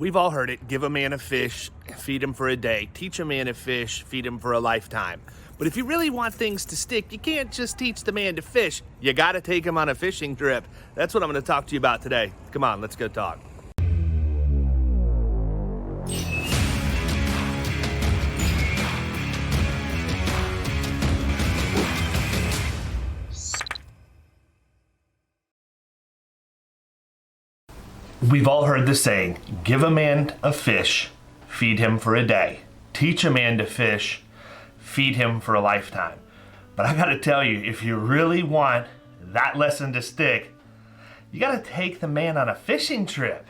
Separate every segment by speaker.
Speaker 1: We've all heard it. Give a man a fish, feed him for a day. Teach a man a fish, feed him for a lifetime. But if you really want things to stick, you can't just teach the man to fish. You got to take him on a fishing trip. That's what I'm going to talk to you about today. Come on, let's go talk. We've all heard the saying, give a man a fish, feed him for a day. Teach a man to fish, feed him for a lifetime. But I gotta tell you, if you really want that lesson to stick, you gotta take the man on a fishing trip.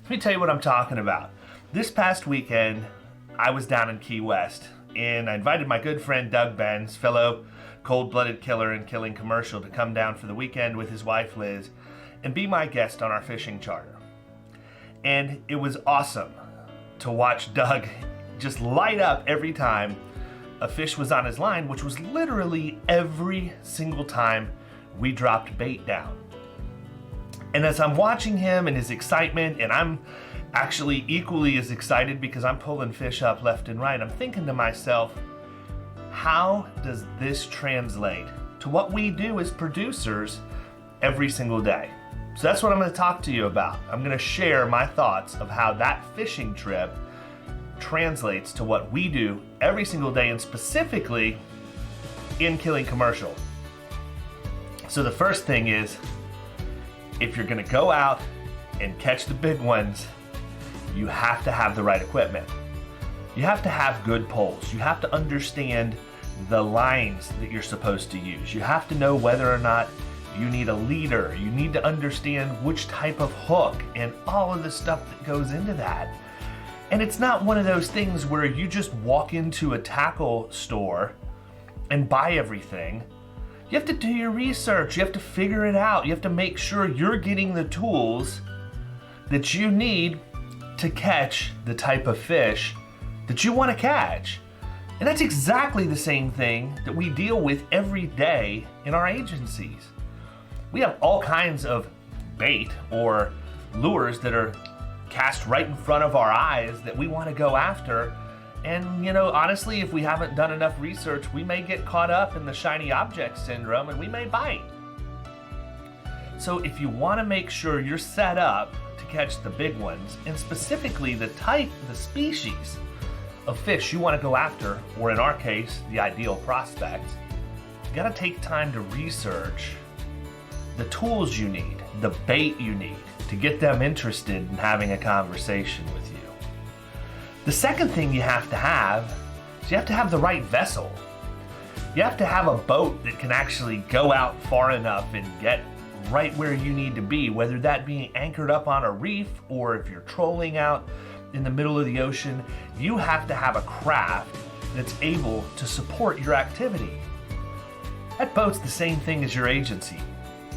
Speaker 1: Let me tell you what I'm talking about. This past weekend, I was down in Key West, and I invited my good friend Doug Benz, fellow cold-blooded killer and killing commercial, to come down for the weekend with his wife Liz and be my guest on our fishing charter. And it was awesome to watch Doug just light up every time a fish was on his line, which was literally every single time we dropped bait down. And as I'm watching him and his excitement, and I'm actually equally as excited because I'm pulling fish up left and right, I'm thinking to myself, how does this translate to what we do as producers every single day? So that's what I'm going to talk to you about. I'm going to share my thoughts of how that fishing trip translates to what we do every single day, and specifically in killing commercial. So the first thing is, if you're going to go out and catch the big ones, you have to have the right equipment. You have to have good poles. You have to understand the lines that you're supposed to use. You have to know whether or not you need a leader. You need to understand which type of hook and all of the stuff that goes into that. And it's not one of those things where you just walk into a tackle store and buy everything. You have to do your research. You have to figure it out. You have to make sure you're getting the tools that you need to catch the type of fish that you want to catch. And that's exactly the same thing that we deal with every day in our agencies. We have all kinds of bait or lures that are cast right in front of our eyes that we want to go after. And, honestly, if we haven't done enough research, we may get caught up in the shiny object syndrome and we may bite. So if you want to make sure you're set up to catch the big ones, and specifically the species of fish you want to go after, or in our case, the ideal prospect, you got to take time to research the tools you need, the bait you need to get them interested in having a conversation with you. The second thing you have to have is you have to have the right vessel. You have to have a boat that can actually go out far enough and get right where you need to be, whether that be anchored up on a reef or if you're trolling out in the middle of the ocean. You have to have a craft that's able to support your activity. That boat's the same thing as your agency.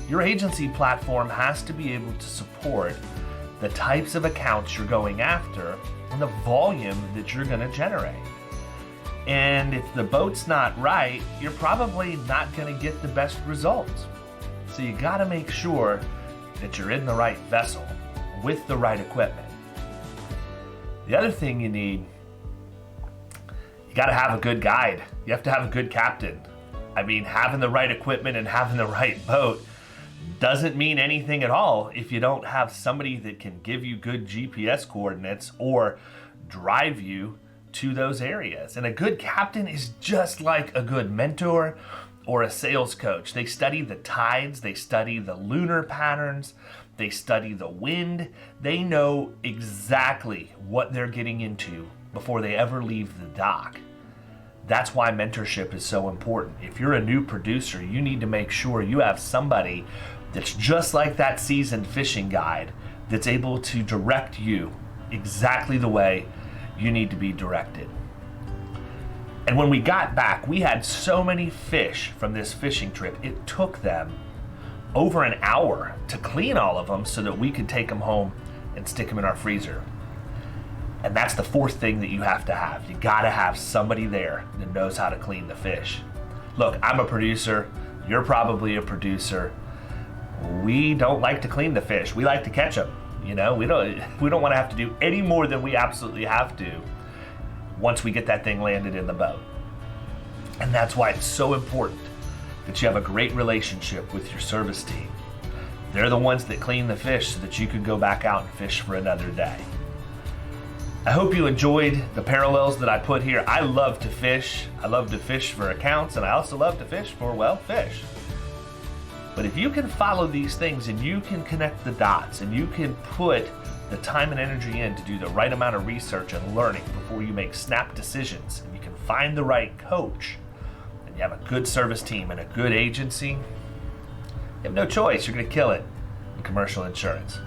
Speaker 1: Your agency platform has to be able to support the types of accounts you're going after and the volume that you're going to generate. And if the boat's not right, you're probably not going to get the best results. So you got to make sure that you're in the right vessel with the right equipment. The other thing you got to have a good guide. You have to have a good captain. I mean, having the right equipment and having the right boat doesn't mean anything at all if you don't have somebody that can give you good GPS coordinates or drive you to those areas. And a good captain is just like a good mentor or a sales coach. They study the tides, they study the lunar patterns, they study the wind. They know exactly what they're getting into before they ever leave the dock. That's why mentorship is so important. If you're a new producer, you need to make sure you have somebody that's just like that seasoned fishing guide that's able to direct you exactly the way you need to be directed. And when we got back, we had so many fish from this fishing trip, it took them over an hour to clean all of them so that we could take them home and stick them in our freezer. And that's the fourth thing that you have to have. You gotta have somebody there that knows how to clean the fish. Look, I'm a producer, you're probably a producer. We don't like to clean the fish, we like to catch them. You know, we don't want to have to do any more than we absolutely have to once we get that thing landed in the boat. And that's why it's so important that you have a great relationship with your service team. They're the ones that clean the fish so that you can go back out and fish for another day. I hope you enjoyed the parallels that I put here. I love to fish. I love to fish for accounts, and I also love to fish for, well, fish. But if you can follow these things and you can connect the dots and you can put the time and energy in to do the right amount of research and learning before you make snap decisions, and you can find the right coach, and you have a good service team and a good agency, you have no choice. You're going to kill it in commercial insurance.